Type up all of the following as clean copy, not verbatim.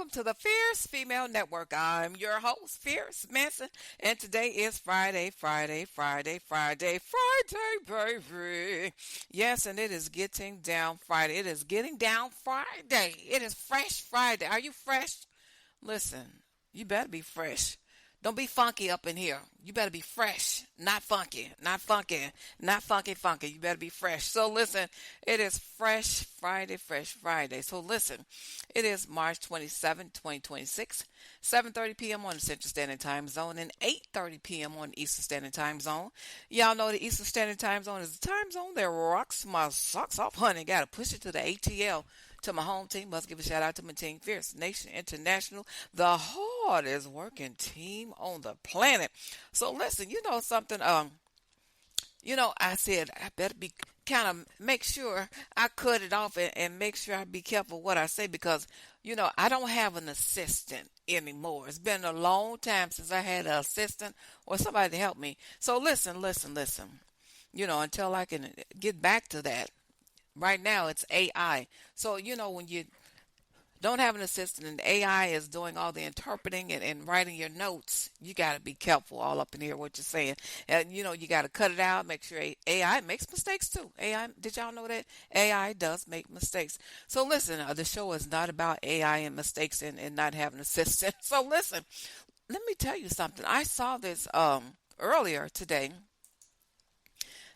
welcome to the Fierce Female Network. I'm your host, Fierce Manson, and today is Friday, baby. Yes, and it is getting down Friday. It is getting down Friday. It is Fresh Friday. Are you fresh? Listen, you better be fresh. Don't be funky up in here. You better be fresh, not funky, not funky, not funky, funky. You better be fresh. So listen, it is Fresh Friday, Fresh Friday. So listen, it is March 27, 2026, 7:30 p.m. on the Central Standard Time Zone and 8:30 p.m. on the Eastern Standard Time Zone. Y'all know the Eastern Standard Time Zone is the time zone that rocks my socks off, honey. Got to push it to the ATL. To my home team, must give a shout out to my team, Fierce Nation International, the hardest working team on the planet. So listen, you know something, I said I better be kind of make sure I cut it off and make sure I be careful what I say because, I don't have an assistant anymore. It's been a long time since I had an assistant or somebody to help me. So listen. Until I can get back to that. Right now, it's AI. So, when you don't have an assistant and AI is doing all the interpreting and writing your notes, you got to be careful all up in here what you're saying. And, you got to cut it out, make sure AI makes mistakes too. AI, did y'all know that? AI does make mistakes. So, listen, the show is not about AI and mistakes and not having an assistant. So, listen, let me tell you something. I saw this earlier today.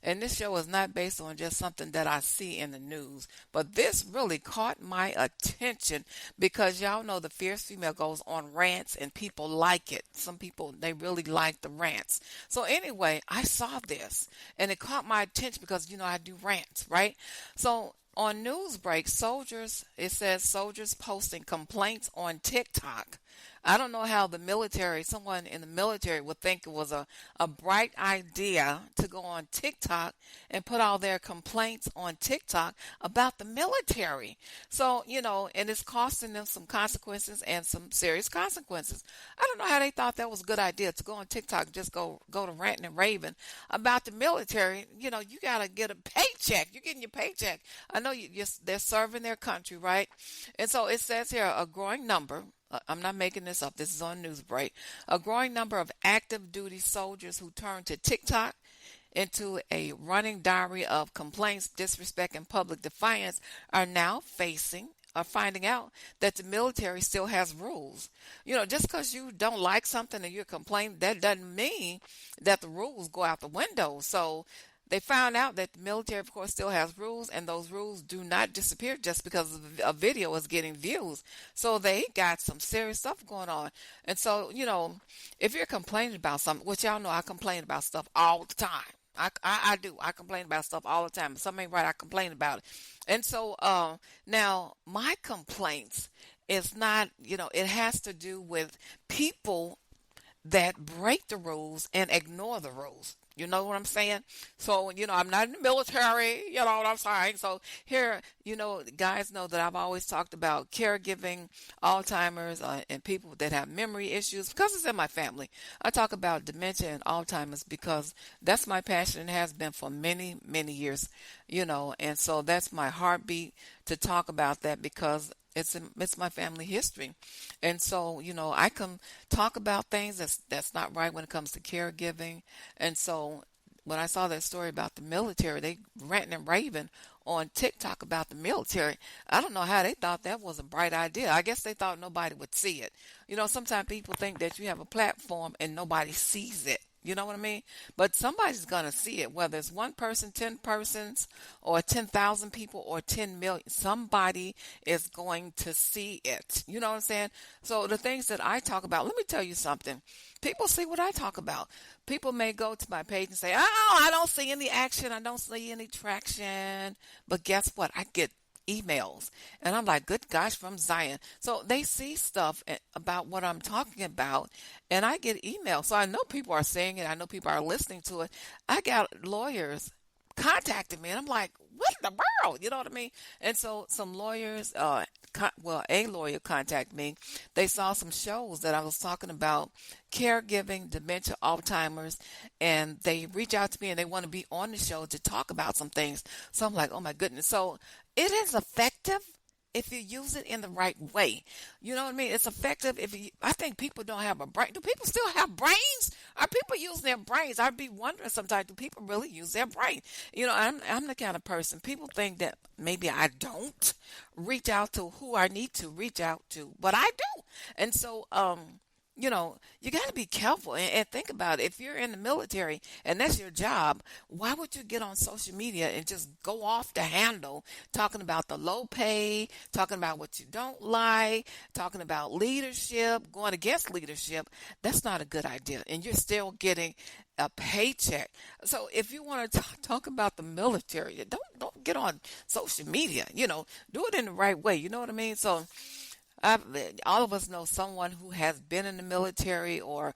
And this show is not based on just something that I see in the news. But this really caught my attention because y'all know the fierce female goes on rants and people like it. Some people, they really like the rants. So anyway, I saw this and it caught my attention because, I do rants, right? So on news break, it says soldiers posting complaints on TikTok. I don't know how someone in the military would think it was a bright idea to go on TikTok and put all their complaints on TikTok about the military. So, and it's costing them some consequences and some serious consequences. I don't know how they thought that was a good idea to go on TikTok and just go to ranting and raving about the military. You got to get a paycheck. You're getting your paycheck. I know they're serving their country, right? And so it says here a growing number. I'm not making this up. This is on Newsbreak. A growing number of active duty soldiers who turn to TikTok into a running diary of complaints, disrespect, and public defiance are now finding out that the military still has rules. Just because you don't like something and you're complaining, that doesn't mean that the rules go out the window. So they found out that the military, of course, still has rules, and those rules do not disappear just because a video is getting views. So they got some serious stuff going on. And so, if you're complaining about something, which y'all know I complain about stuff all the time. I do. I complain about stuff all the time. If something ain't right, I complain about it. And so now my complaints is not, it has to do with people that break the rules and ignore the rules. You know what I'm saying? So, I'm not in the military, you know what I'm saying? So here, guys know that I've always talked about caregiving, Alzheimer's, and people that have memory issues because it's in my family. I talk about dementia and Alzheimer's because that's my passion and has been for many, many years, and so that's my heartbeat to talk about that because it's my family history. And so, I can talk about things that's not right when it comes to caregiving. And so when I saw that story about the military, they ranting and raving on TikTok about the military. I don't know how they thought that was a bright idea. I guess they thought nobody would see it. Sometimes people think that you have a platform and nobody sees it. You know what I mean? But somebody's going to see it, whether it's one person, 10 persons, or 10,000 people, or 10 million. Somebody is going to see it. You know what I'm saying? So the things that I talk about, let me tell you something. People see what I talk about. People may go to my page and say, oh, I don't see any action. I don't see any traction. But guess what? I get emails and I'm like, good gosh, from Zion. So they see stuff about what I'm talking about and I get emails. So I know people are saying it. I know people are listening to it. I got lawyers contacting me and I'm like, what in the world? You know what I mean? And so some lawyers, a lawyer contacted me. They saw some shows that I was talking about caregiving, dementia, Alzheimer's, and they reach out to me and they want to be on the show to talk about some things. So I'm like, oh my goodness. So it is effective. if you use it in the right way. You know what I mean? It's effective if you, I think people don't have a brain. Do people still have brains? Are people using their brains? I'd be wondering sometimes, do people really use their brain? I'm the kind of person, people think that maybe I don't reach out to who I need to reach out to, but I do. And so, you got to be careful and think about it. If you're in the military and that's your job, why would you get on social media and just go off the handle talking about the low pay, talking about what you don't like, talking about leadership, going against leadership? That's not a good idea. And you're still getting a paycheck. So if you want to talk about the military, don't get on social media. Do it in the right way. You know what I mean? So all of us know someone who has been in the military or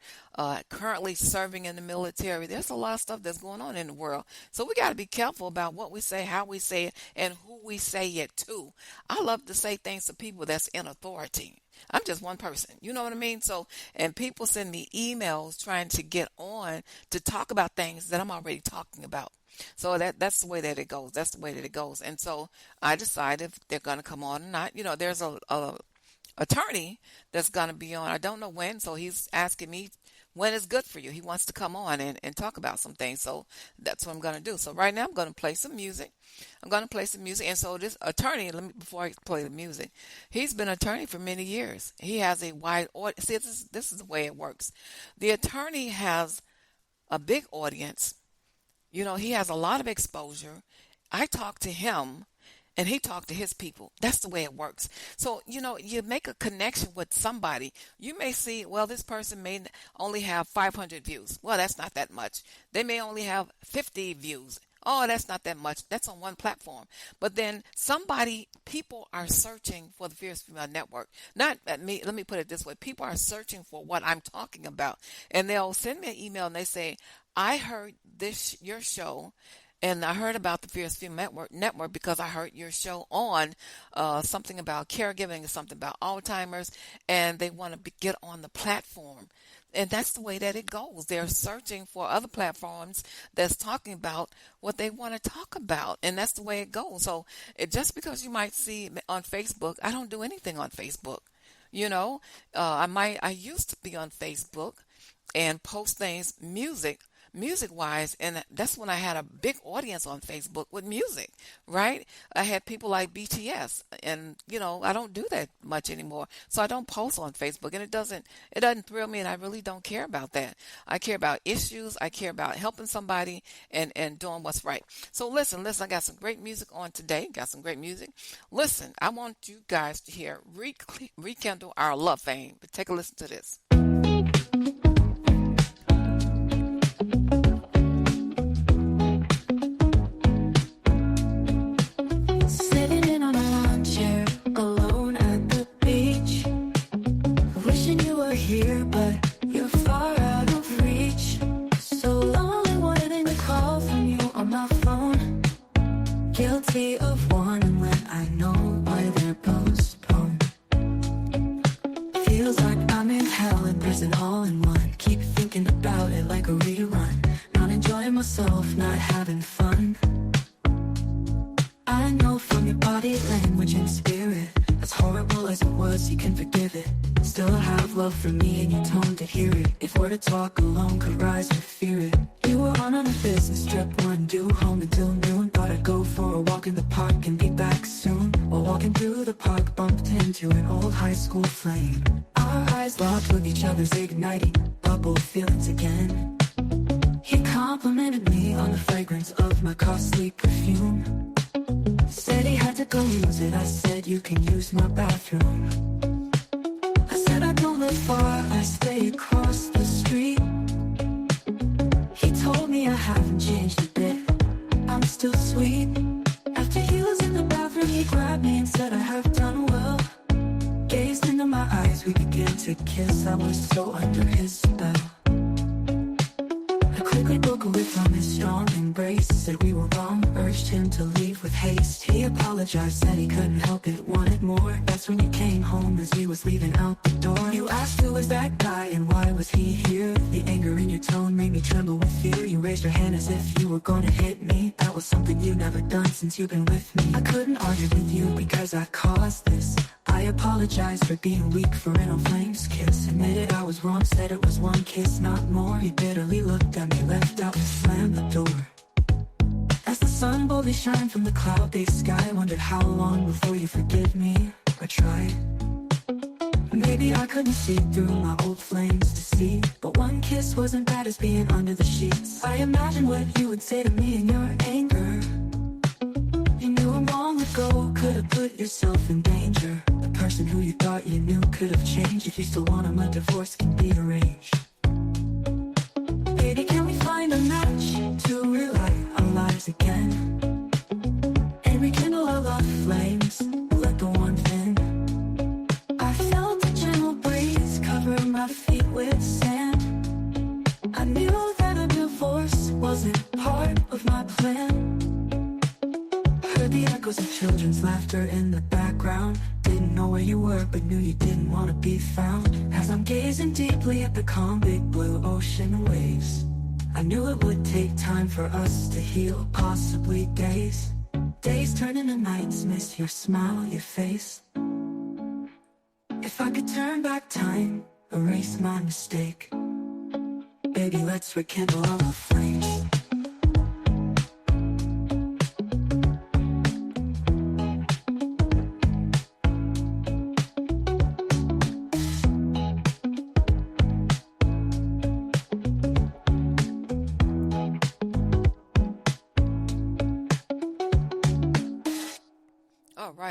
currently serving in the military. There's a lot of stuff that's going on in the world. So we got to be careful about what we say, how we say it, and who we say it to. I love to say things to people that's in authority. I'm just one person. You know what I mean? So, and people send me emails trying to get on to talk about things that I'm already talking about. So that's the way that it goes. That's the way that it goes. And so I decide if they're going to come on or not. There's a attorney that's going to be on. I don't know when, so he's asking me when is good for you. He wants to come on and talk about some things, so that's what I'm going to do. So right now I'm going to play some music. And so this attorney, before I play the music, he's been an attorney for many years. He has a wide audience. See, this is the way it works. The attorney has a big audience. He has a lot of exposure. I talk to him and he talked to his people. That's the way it works. So, you make a connection with somebody. You may see, well, this person may only have 500 views. Well, that's not that much. They may only have 50 views. Oh, that's not that much. That's on one platform. But then people are searching for the Fierce Female Network. Not me. Let me put it this way. People are searching for what I'm talking about. And they'll send me an email and they say, I heard your show. And I heard about the Fierce Female Network because I heard your show on something about caregiving and something about Alzheimer's, and they want to get on the platform. And that's the way that it goes. They're searching for other platforms that's talking about what they want to talk about, and that's the way it goes. So just because you might see on Facebook, I don't do anything on Facebook. I used to be on Facebook and post things, music-wise, and that's when I had a big audience on Facebook with music, right? I had people like BTS, and I don't do that much anymore, so I don't post on Facebook, and it doesn't thrill me, and I really don't care about that. I care about issues. I care about helping somebody and doing what's right. So listen, I got some great music on today. Listen, I want you guys to hear Rekindle Our Love Fame. But take a listen to this. Here, but you're far out of reach. So lonely, wanting to call from you on my phone. Guilty of wanting when I know why they're postponed. Feels like I'm in hell and prison all in one. Keep thinking about it like a rerun. Not enjoying myself, not having fun. I know from your body language and spirit, as horrible as it was, you can forgive it. Still have love for me and your tone to hear it. If we're to talk alone, could rise or fear it. You were on a business trip, one due home until noon. Thought I'd go for a walk in the park and be back soon. While walking through the park, bumped into an old high school flame. Our eyes locked with each other's igniting bubble feelings again. He complimented me on the fragrance of my costly perfume. Said he had to go use it. I said you can use my bathroom. I said I don't live far, I stay across the street. He told me I haven't changed a bit, I'm still sweet. After he was in the bathroom, he grabbed me and said I have done well. Gazed into my eyes, we began to kiss. I was so under his spell. I quickly broke walk away from his strong embrace. Said we were wrong, urged him to leave with haste. He apologized, said he couldn't help it, wanted more. That's when you came home as he was leaving out the door. You asked who was that guy and why was he here. The anger in your tone made me tremble with fear. You raised your hand as if you were gonna hit me. That was something you've never done since you've been with me. I couldn't argue with you because I caused this. I apologized for being weak for an old flame's kiss. Admitted I was wrong, said it was one kiss, not more. He bitterly looked at me, left out and slammed the door. As the sun boldly shined from the cloud-based sky, wondered how long before you forgive me. I tried. Maybe I couldn't see through my old flames to see, but one kiss wasn't bad as being under the sheets. I imagined what you would say to me in your anger. You knew long ago, could have put yourself in danger. The person who you thought you knew could have changed. If you still want him, a divorce can be arranged. Baby, can we find a match to relight our lives again and rekindle our love flames? Let the warmth in. I felt a gentle breeze cover my feet with sand. I knew that a divorce wasn't part of my plan. Heard the echoes of children's laughter in the background. Didn't know where you were, but knew you didn't want to be found. As I'm gazing deeply at the calm big blue ocean waves, I knew it would take time for us to heal, possibly days. Days turn into nights, miss your smile, your face. If I could turn back time, erase my mistake, baby, let's rekindle our flames.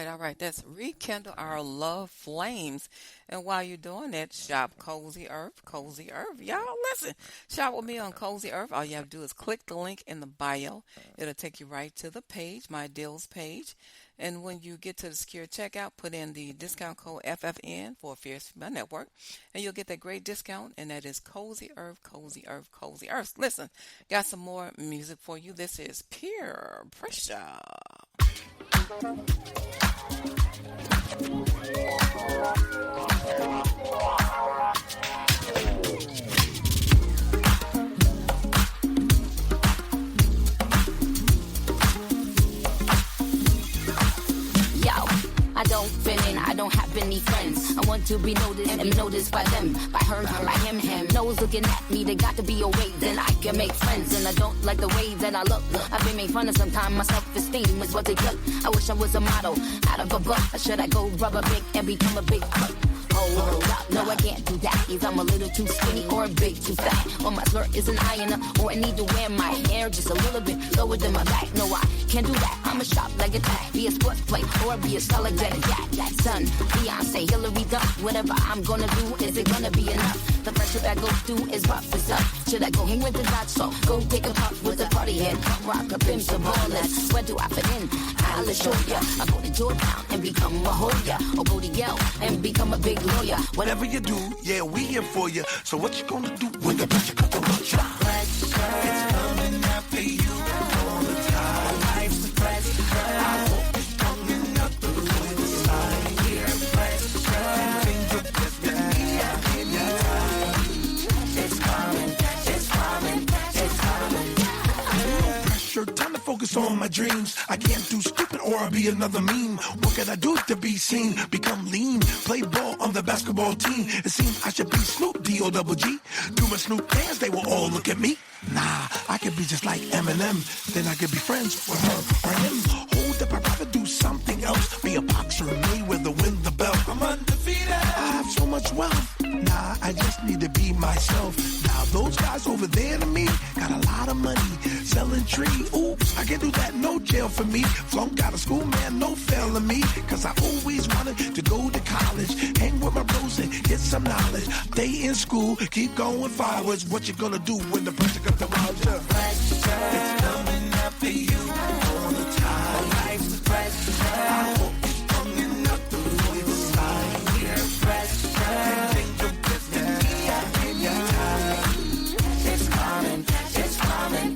All right. That's rekindle our love flames. And while you're doing that, shop Cozy Earth. Cozy Earth. Y'all listen. Shop with me on Cozy Earth. All you have to do is click the link in the bio. It'll take you right to the page, my deals page. And when you get to the secure checkout, put in the discount code FFN for Fierce Female Network, and you'll get that great discount, and that is Cozy Earth, Cozy Earth, Cozy Earth. Listen, got some more music for you. This is Peer Pressure. I don't fit in, I don't have any friends. I want to be noticed and be noticed by them, by her, by him. Nose looking at me, they got to be a way then I can make friends. And I don't like the way that I look. I've been made fun of sometimes, my self-esteem is what they took. I wish I was a model, out of a book. Or should I go rubber big and become a big cook? Hold up, no I can't do that. Either I'm a little too skinny or a big too fat. Or my skirt isn't high enough, or I need to wear my hair just a little bit lower than my back. No, I can't do that. I'm a shop like a tag, be a sports play, or be a star like that. Son, Beyonce, Hillary Duff. Whatever I'm gonna do, is it gonna be enough? The pressure I go through is rough as up. Should I go hang with the dots? So go take a puff with the party head. Rock a pimp, some ballers. Where do I fit in? I'll show ya. I go to Georgetown and become a Hoya, or go to Yale and become a big lawyer. Whatever you do, yeah, we here for you. So what you gonna do when the pressure comes to watch you? Pressure, it's coming after you all the time. Life's the pressure. I hope it's coming up through the side. Here, pressure, change your destiny at any time. It's coming, it's coming, it's coming. Pressure, time to focus on my dreams. I can't do stupid or I'll be another meme. What can I do to be seen? Become lean, play ball on the basketball team. It seems I should be Snoop D-O-double-G. Do my Snoop dance, they will all look at me. Nah, I could be just like Eminem. Then I could be friends with her or him. Hold up, I'd rather do something else. Be a boxer, Mayweather, win the belt. I'm undefeated. I have so much wealth. Nah, I just need to be myself. Now those guys over there to me got a lot of money, selling tree. Oops, I can't do that, no jail for me. Flunked out of school, man, no failing me. Cause I always wanted to go to college, hang with my bros and get some knowledge. Stay in school, keep going forwards. What you gonna do when the pressure comes around you? Pressure, it's coming after you all the time. Life's the pressure. I hope it's coming up through the side. Here, pressure, change your destiny at any time. It's coming, it's coming.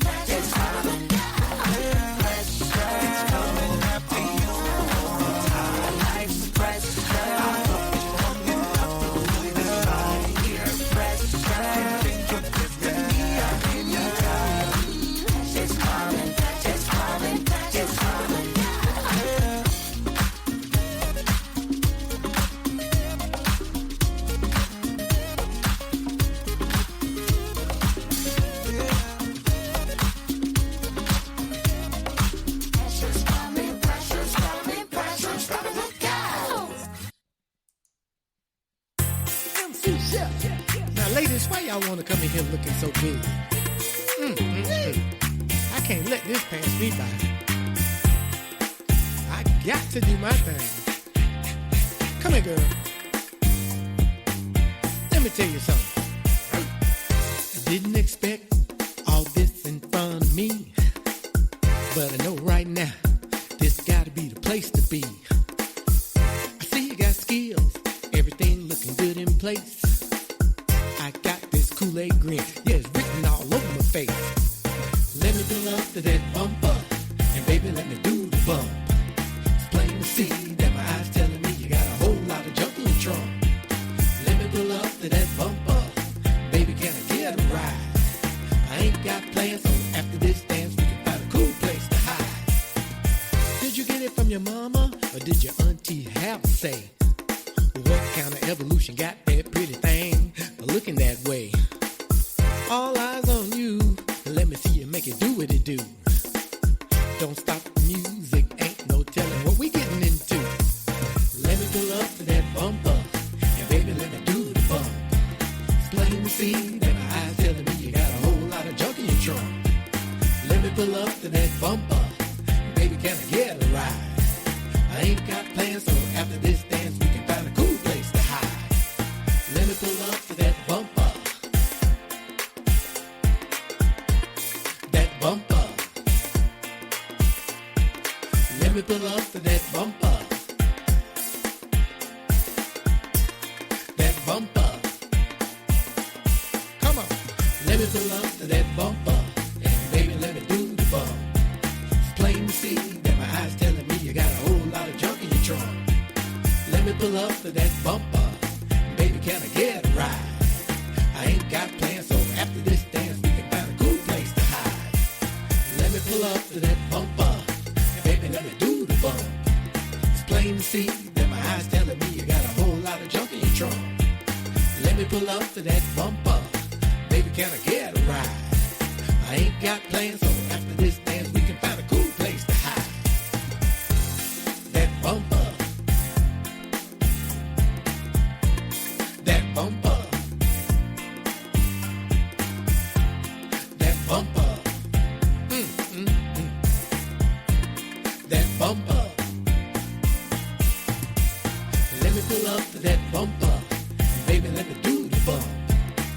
Now, ladies, why y'all want to come in here looking so good? I can't let this pass me by. I got to do my thing. Come here, girl. Let me tell you something. I didn't expect all this in front of me, but I know right now this gotta be the place to be. I see you got skills, everything looking good in place. I got this Kool-Aid grin, yeah, it's written all over my face. Let me pull up to that bumper, and baby, let me do the bump. It's plain to see that my eyes telling me you got a whole lot of junk in your trunk. Let me pull up to that bumper, baby, can I get a ride? I ain't got plans, so after this dance, we can find a cool place to hide. Did you get it from your mama, or did your auntie have a say? What kind of evolution got that pretty thing looking that way? All eyes on you, let me see you make it do what it do. Don't stop the music, ain't no telling what we getting into. Let me pull up to that bumper, and baby, let me do the bump. It's plain to see that my eyes telling me you got a whole lot of junk in your trunk. Let me pull up to that bumper, baby, can I get a ride? I ain't got plans, so after this dance, we can find a cool place to hide. Let me pull up to that bumper. That bumper. Let me pull up to that bumper. That bumper. Come on. Let me pull up to that bumper. And baby, let me do the bump. It's plain to see that my eyes telling me you got a whole lot of junk in your trunk. Let me pull up to that bumper. Baby, can I get a ride? I ain't got plans, so after this dance, we can find a cool place to hide. Let me pull up to that bumper. And baby, let me do the bump. It's plain to see that my eyes telling me you got a whole lot of junk in your trunk. Let me pull up to that bumper. Baby, can I get a ride? I ain't got plans, so after this dance, we can find a cool place to hide. That bumper. That bumper. That bumper. That bumper. Let me pull up to that bumper. Baby, let me do the bump.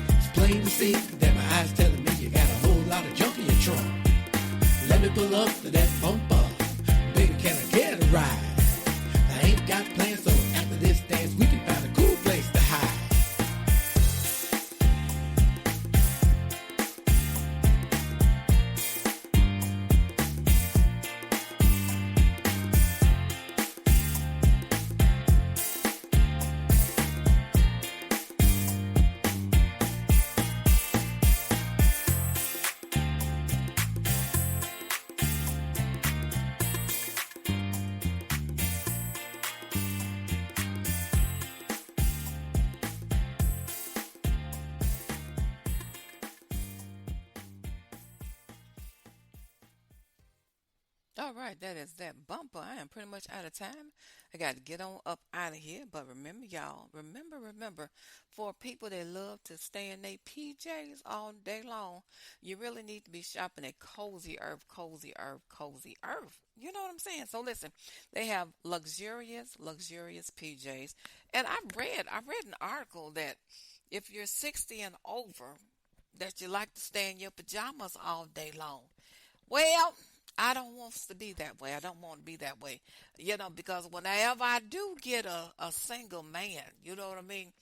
It's plain to see that my eyes telling me you got a whole lot of junk in your trunk. Let me pull up to that bumper. Baby, can I get a ride? I ain't got plans, so after this dance, we can find a cool place to hide. All right, that is that bumper. I am pretty much out of time. I got to get on up out of here. But remember, y'all, remember, for people that love to stay in their PJs all day long, you really need to be shopping at Cozy Earth, Cozy Earth, Cozy Earth. You know what I'm saying? So listen, they have luxurious PJs. And I read an article that if you're 60 and over, that you like to stay in your pajamas all day long. Well, I don't want us to be that way. I don't want to be that way. Because whenever I do get a single man, you know what I mean?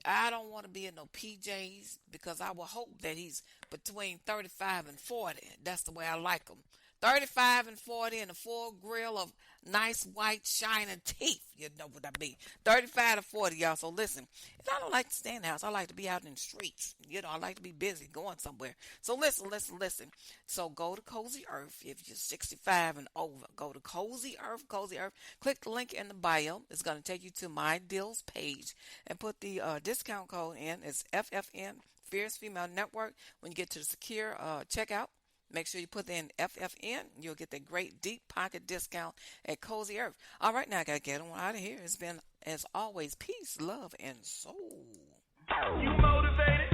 I don't want to be in no PJs because I will hope that he's between 35 and 40. That's the way I like him. 35 and 40 and a full grill of nice white shining teeth. You know what I mean. 35 to 40, y'all. So listen, and I don't like to stay in the house. I like to be out in the streets. I like to be busy going somewhere. So listen. So go to Cozy Earth if you're 65 and over. Go to Cozy Earth. Click the link in the bio. It's going to take you to my deals page and put the discount code in. It's FFN, Fierce Female Network. When you get to the secure checkout, make sure you put in FFN. You'll get that great deep pocket discount at Cozy Earth. All right, now I got to get on out of here. It's been, as always, peace, love, and soul. You motivated?